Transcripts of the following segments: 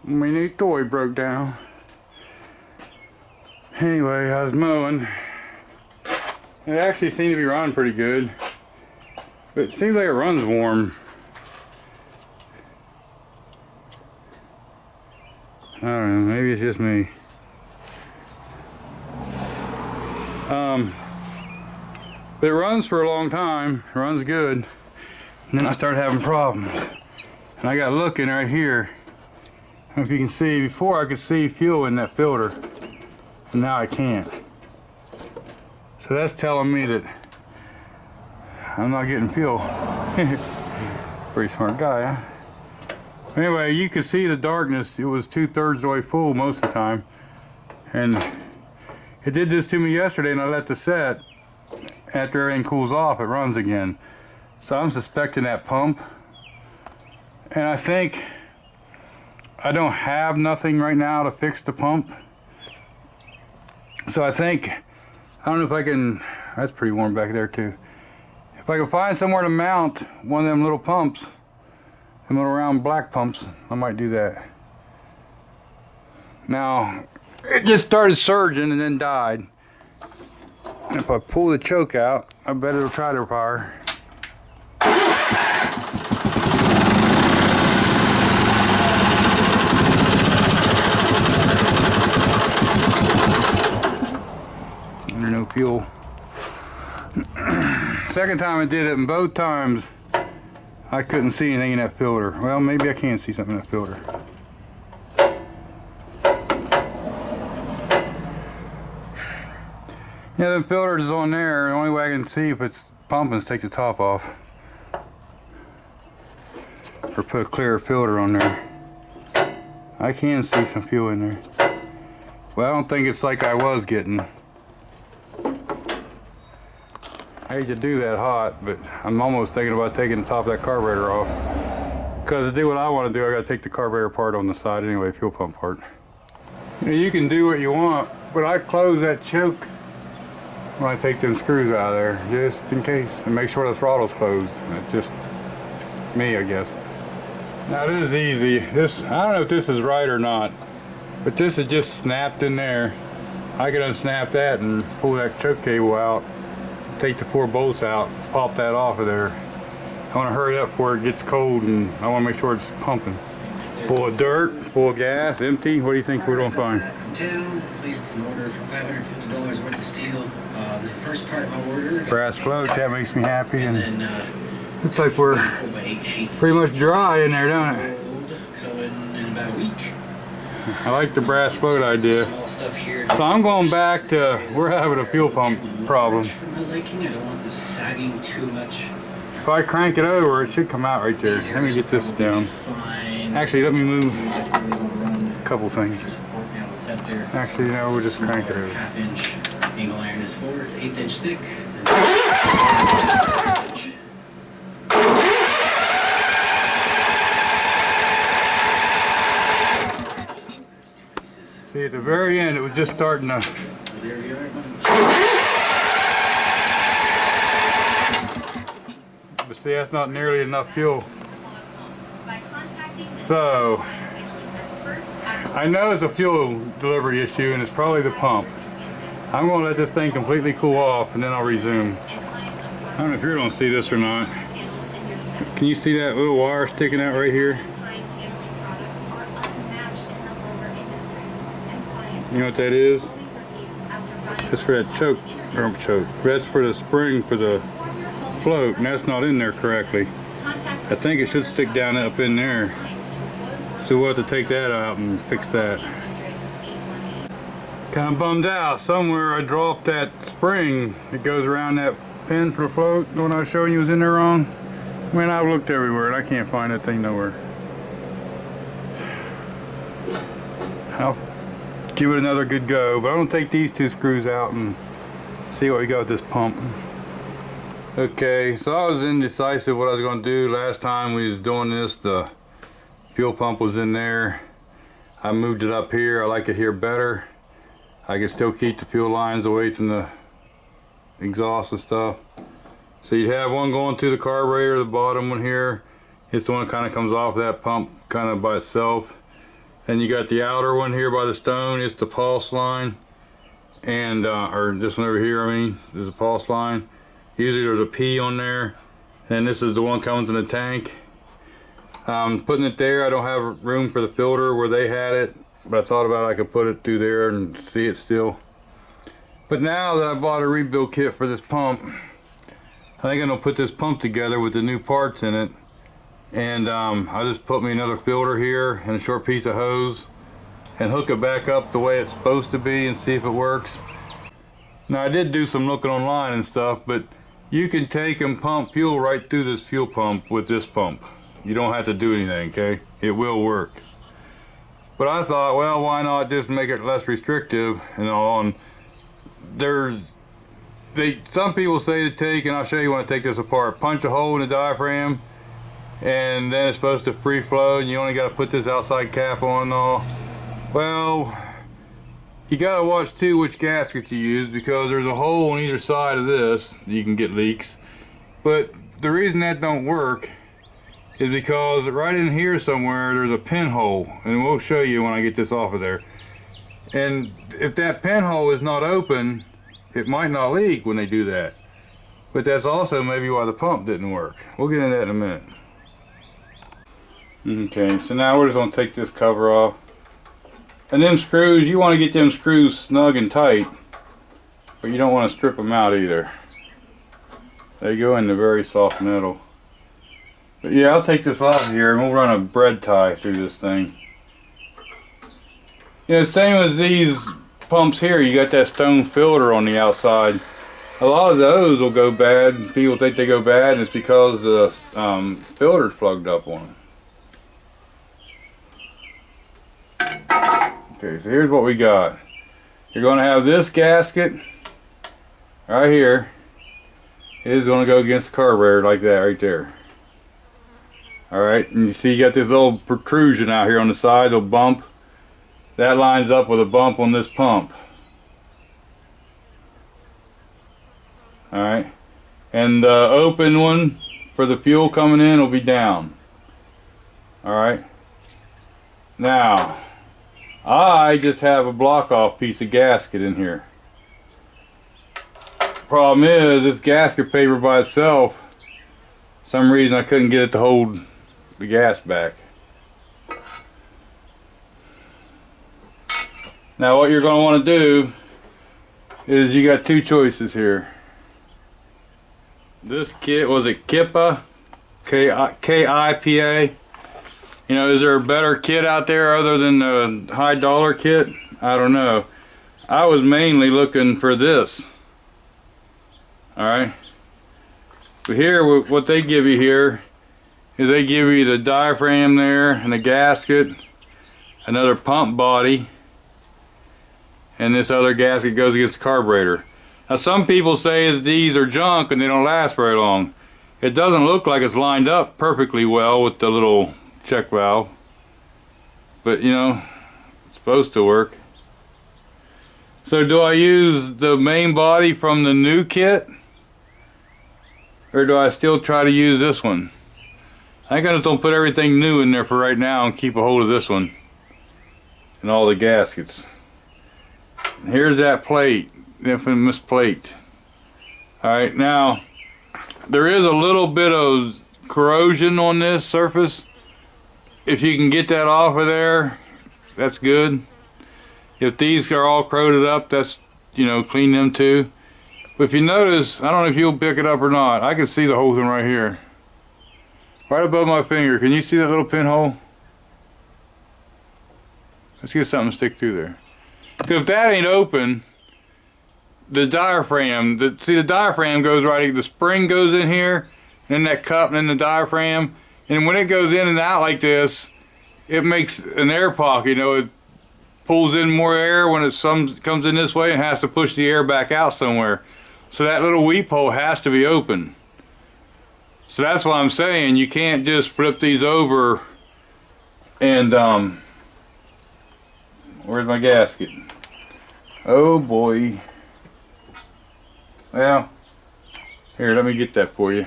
My new toy broke down. Anyway, I was mowing. It actually seemed to be running pretty good. But it seems like it runs warm. I don't know, maybe it's just me. But it runs for a long time, it runs good. And then I started having problems. And I got looking right here. I don't know if you can see, before I could see fuel in that filter. And now I can't. So that's telling me that I'm not getting fuel. Pretty smart guy, huh? Anyway, you could see the darkness. It was 2/3 the way full most of the time. And it did this to me yesterday, and I let the set. After everything cools off, it runs again. So I'm suspecting that pump. And I think I don't have nothing right now to fix the pump. So I think, I don't know if I can, that's pretty warm back there too. If I can find somewhere to mount one of them little pumps, them little round black pumps, I might do that. Now, it just started surging and then died. And if I pull the choke out, I bet it'll try to repair. Under no fuel. Second time I did it, and both times I couldn't see anything in that filter. Well, maybe I can see something in that filter. Yeah, the filters is on there. The only way I can see if it's pumping is take the top off. Or put a clear filter on there. I can see some fuel in there. Well, I don't think it's like I was getting. I hate to do that hot, but I'm almost thinking about taking the top of that carburetor off. Because to do what I want to do, I got to take the carburetor part on the side anyway, fuel pump part. You know, you can do what you want, but I close that choke when I take them screws out of there, just in case, and make sure the throttle's closed. That's just me, I guess. Now this is easy. This, I don't know if this is right or not, but this is just snapped in there. I can unsnap that and pull that choke cable out, take the 4 bolts out, pop that off of there. I want to hurry up before it gets cold, and I want to make sure it's pumping. Full of dirt, full of gas, empty. What do you think we're going to find? Placed an order for $550 worth of steel. This is the first part of my order. Brass float, that makes me happy. And looks like we're pretty much dry in there, don't it? Coming in about a week. I like the brass float idea. So I'm going back to, we're having a fuel pump problem. For my liking, I don't want this sagging too much. If I crank it over, it should come out right there. Let me get this down. Actually, let me move a couple things. Actually, no, we'll just crank it over. 1/2-inch angle iron is 4, it's 1/8 inch thick. See, at the very end, it was just starting to. There we are. But see, that's not nearly enough fuel. So, I know it's a fuel delivery issue, and it's probably the pump. I'm going to let this thing completely cool off, and then I'll resume. I don't know if you're going to see this or not. Can you see that little wire sticking out right here? You know what that is? That's for that choke. That's for the spring for the float, and that's not in there correctly. I think it should stick down up in there. So we'll have to take that out and fix that. Kind of bummed out. Somewhere I dropped that spring that goes around that pin for the float. The one I was showing you was in there wrong. Man, I've looked everywhere and I can't find that thing nowhere. I'll give it another good go, but I'm gonna take these 2 screws out and see what we got with this pump. Okay, so I was indecisive what I was gonna do. Last time we was doing this, the fuel pump was in there. I moved it up here. I like it here better. I can still keep the fuel lines away from the exhaust and stuff. So you have one going to the carburetor, the bottom one here. It's the one that kind of comes off that pump kind of by itself. And you got the outer one here by the stone, it's the pulse line. And, or this one over here, I mean, there's a pulse line. Usually there's a P on there. And this is the one comes in the tank. Putting it there, I don't have room for the filter where they had it. But I thought about I could put it through there and see it still. But now that I bought a rebuild kit for this pump, I think I'm gonna put this pump together with the new parts in it. And I just put me another filter here and a short piece of hose and hook it back up the way it's supposed to be and see if it works. Now I did do some looking online and stuff, but you can take and pump fuel right through this fuel pump with this pump. You don't have to do anything, okay? It will work. But I thought, well, why not just make it less restrictive and all. And some people say to take, and I'll show you when I take this apart, punch a hole in the diaphragm, and then it's supposed to free flow, and you only got to put this outside cap on and all. Well, you got to watch too which gasket you use, because there's a hole on either side of this. You can get leaks. But the reason that don't work is because right in here somewhere there's a pinhole, and we'll show you when I get this off of there. And if that pinhole is not open, it might not leak when they do that. But that's also maybe why the pump didn't work. We'll get into that in a minute. Okay, so now we're just going to take this cover off. And them screws, you want to get them screws snug and tight, but you don't want to strip them out either. They go into very soft metal. But yeah, I'll take this off here and we'll run a bread tie through this thing. You know, same as these pumps here, you got that stone filter on the outside. A lot of those will go bad. People think they go bad, and it's because the filter's plugged up on them. Okay, so here's what we got. You're going to have this gasket right here. It is going to go against the carburetor like that right there. Alright, and you see you got this little protrusion out here on the side, little bump. That lines up with a bump on this pump. Alright, and the open one for the fuel coming in will be down. Alright, now I just have a block off piece of gasket in here. Problem is, this gasket paper by itself, for some reason I couldn't get it to hold the gas back. Now what you're going to want to do is you got two choices here. This kit, was it Kippa? K-I-P-A? You know, is there a better kit out there other than the high dollar kit? I don't know. I was mainly looking for this. Alright. But here, what they give you here is they give you the diaphragm there and the gasket, another pump body, and this other gasket goes against the carburetor. Now some people say that these are junk and they don't last very long. It doesn't look like it's lined up perfectly well with the little check valve, but you know, it's supposed to work. So do I use the main body from the new kit, or do I still try to use this one? I think I just don't put everything new in there for right now and keep a hold of this one and all the gaskets. And here's that plate, the infamous plate. Alright, now there is a little bit of corrosion on this surface. If you can get that off of there, that's good. If these are all corroded up, that's, you know, clean them too. But if you notice, I don't know if you'll pick it up or not, I can see the whole thing right here. Right above my finger, can you see that little pinhole? Let's get something to stick through there. Because if that ain't open, the diaphragm, see the diaphragm goes right, the spring goes in here, and then that cup, and then the diaphragm. And when it goes in and out like this, it makes an air pocket. You know, it pulls in more air when it comes in this way and has to push the air back out somewhere. So that little weep hole has to be open. So that's why I'm saying you can't just flip these over and where's my gasket? Oh boy. Well, here, let me get that for you.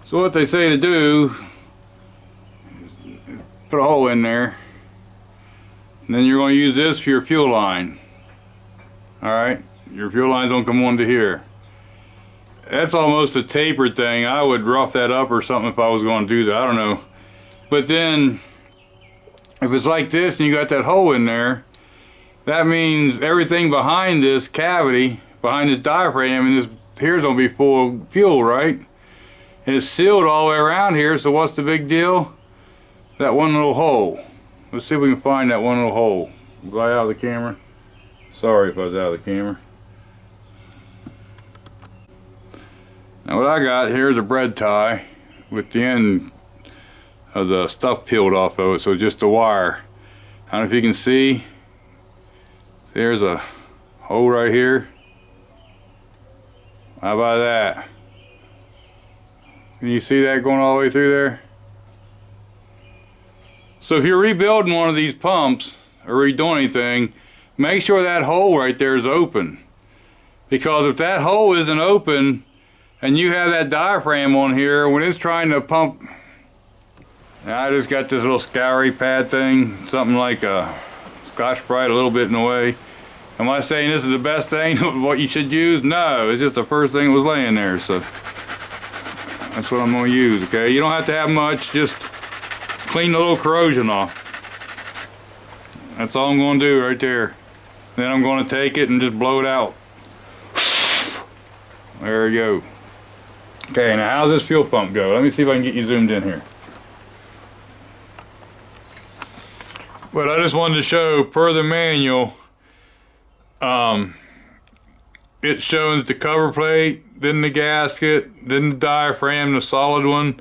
So what they say to do is put a hole in there And then you're going to use this for your fuel line. Alright, your fuel line's going to come onto here. That's almost a tapered thing. I would rough that up or something if I was going to do that. I don't know. But then, if it's like this and you got that hole in there, that means everything behind this cavity, behind this diaphragm, and this here's going to be full of fuel, right? And it's sealed all the way around here, so what's the big deal? That one little hole. Let's see if we can find that one little hole. Was I out of the camera? Sorry if I was out of the camera. Now what I got here is a bread tie with the end of the stuff peeled off of it, so just the wire. I don't know if you can see. There's a hole right here. How about that? Can you see that going all the way through there? So if you're rebuilding one of these pumps or redoing anything, make sure that hole right there is open. Because if that hole isn't open and you have that diaphragm on here, when it's trying to pump, I just got this little scoury pad thing, something like a Scotch-Brite, a little bit in the way. Am I saying this is the best thing, what you should use? No, it's just the first thing that was laying there, so that's what I'm going to use, okay? You don't have to have much, just clean the little corrosion off. That's all I'm going to do right there. Then I'm going to take it and just blow it out. There we go. Okay, now how's this fuel pump go? Let me see if I can get you zoomed in here. But I just wanted to show, per the manual, it shows the cover plate, then the gasket, then the diaphragm, the solid one,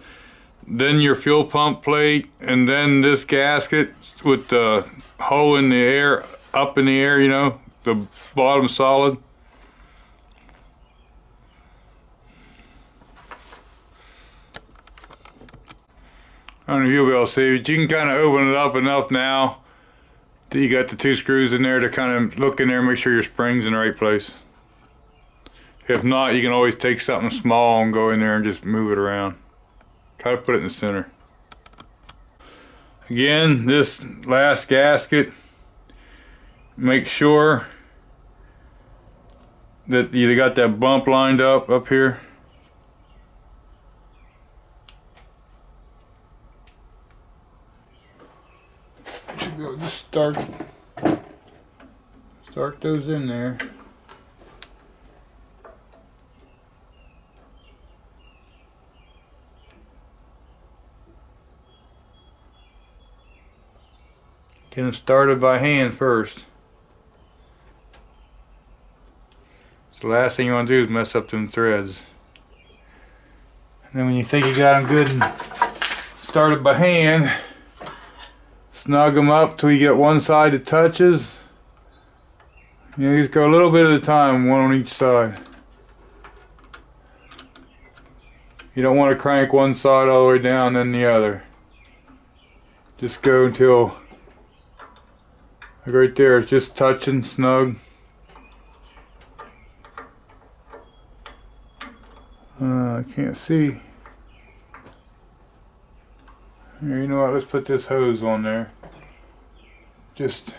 then your fuel pump plate, and then this gasket with the hole in the air, up in the air, you know, the bottom solid. I don't know if you'll be able to see, but you can kind of open it up enough now that you got the two screws in there to kind of look in there and make sure your spring's in the right place. If not, you can always take something small and go in there and just move it around. Try to put it in the center. Again, this last gasket, make sure that you got that bump lined up here. Should go just start those in there. Get them started by hand first. So the last thing you want to do is mess up them threads. And then when you think you got them good and started by hand, snug them up till you get one side that touches. You know, just go a little bit at a time, one on each side. You don't want to crank one side all the way down, then the other. Just go until, like right there, it's just touching, snug. I can't see. Here, you know what, let's put this hose on there. Just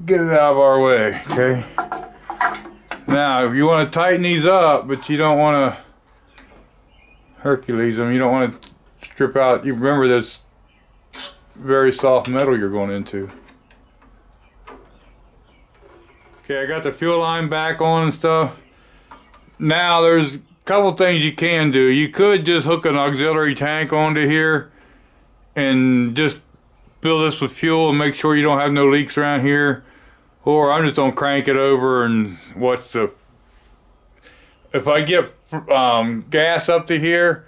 get it out of our way, okay? Now, you want to tighten these up, but you don't want to Hercules them. You don't want to strip out. You remember this very soft metal you're going into. Okay, I got the fuel line back on and stuff. Now, there's a couple things you can do. You could just hook an auxiliary tank onto here and just fill this with fuel and make sure you don't have no leaks around here. Or I'm just gonna crank it over and watch the, if I get gas up to here,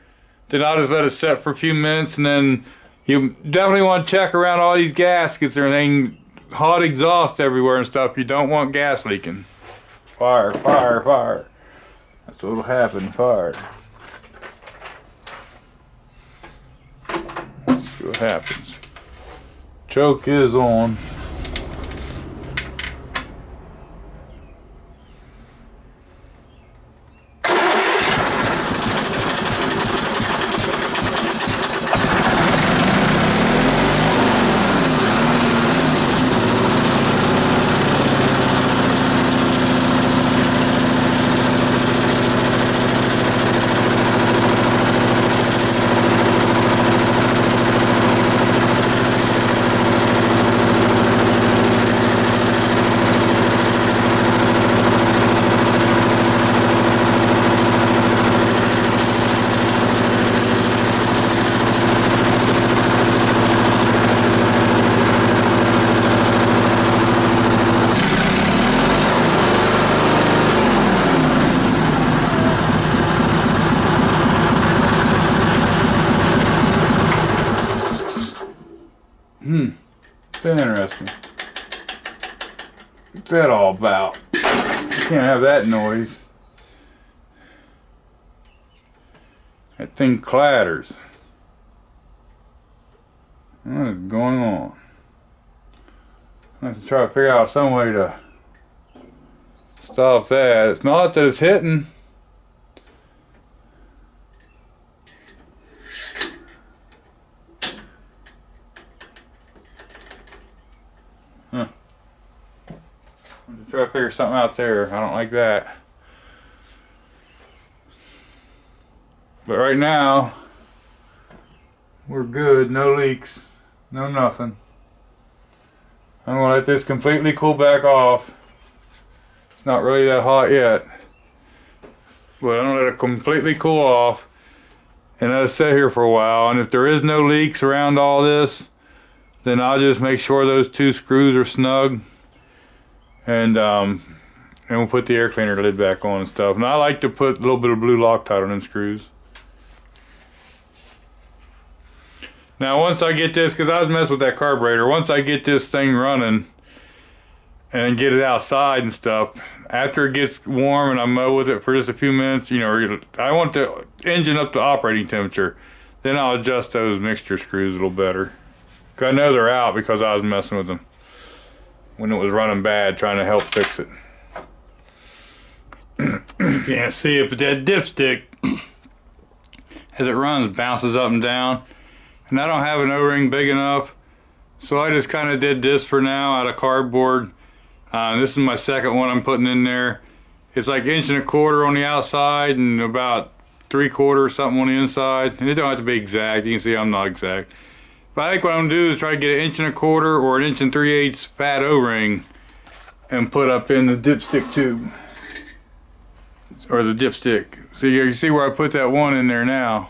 then I'll just let it set for a few minutes, and then you definitely want to check around all these gaskets and everything. Hot exhaust everywhere and stuff. You don't want gas leaking. Fire, fire, fire. That's what'll happen, fire. Let's see what happens. Choke is on. It's interesting. What's that all about? You can't have that noise. That thing clatters. What is going on? I have to try to figure out some way to stop that. It's not that it's hitting. Huh. I'm just trying to figure something out there. I don't like that. But right now, we're good. No leaks. No nothing. I'm going to let this completely cool back off. It's not really that hot yet. But I'm going to let it completely cool off. And let it sit here for a while. And if there is no leaks around all this, then I'll just make sure those 2 screws are snug. And we'll put the air cleaner lid back on and stuff. And I like to put a little bit of blue Loctite on them screws. Now once I get this, because I was messing with that carburetor, once I get this thing running and get it outside and stuff, after it gets warm and I mow with it for just a few minutes, you know, I want the engine up to operating temperature, then I'll adjust those mixture screws a little better. Because I know they're out because I was messing with them when it was running bad, trying to help fix it. You can't see it, but that dipstick, as it runs, bounces up and down. And I don't have an O-ring big enough, so I just kind of did this for now out of cardboard. This is my second one I'm putting in there. It's like 1.25 inches on the outside and about 3/4 something on the inside. And it don't have to be exact. You can see I'm not exact. But I think what I'm gonna do is try to get 1.25 inches or 1 3/8 fat O-ring and put up in the dipstick tube. Or the dipstick. See, you see where I put that one in there now.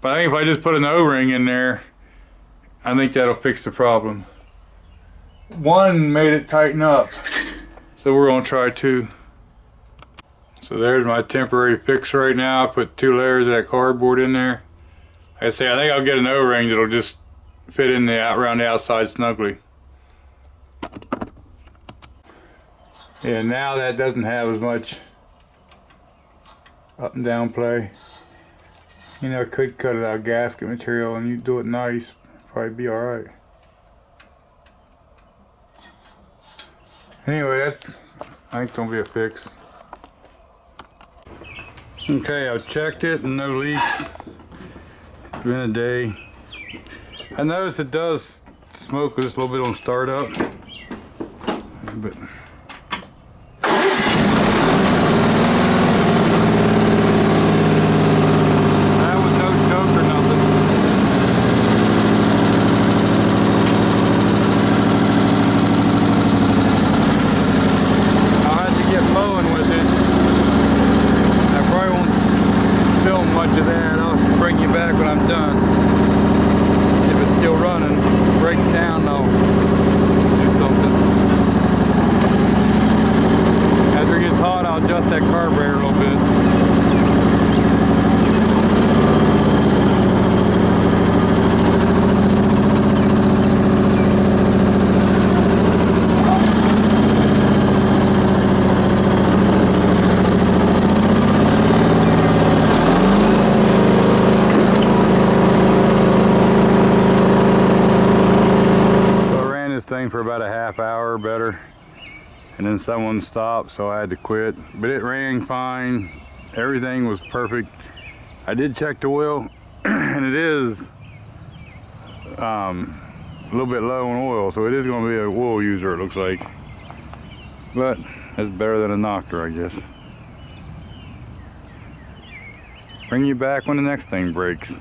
But I think if I just put an O-ring in there, I think that'll fix the problem. One made it tighten up, so we're gonna try 2. So there's my temporary fix right now. I put 2 layers of that cardboard in there. Like I say, I think I'll get an O-ring that'll just fit in around the outside snugly. Yeah, now that doesn't have as much up and down play. You know, I could cut it out of gasket material and you do it nice, probably be alright. Anyway, that's, I think, gonna be a fix. Okay, I've checked it and no leaks. It's been a day. I noticed it does smoke just a little bit on startup, but adjust that carburetor a little bit. So I ran this thing for about a half hour or better. And then someone stopped, so I had to quit. But it ran fine. Everything was perfect. I did check the oil, and it is a little bit low on oil, so it is going to be an oil user, it looks like. But it's better than a knocker, I guess. Bring you back when the next thing breaks.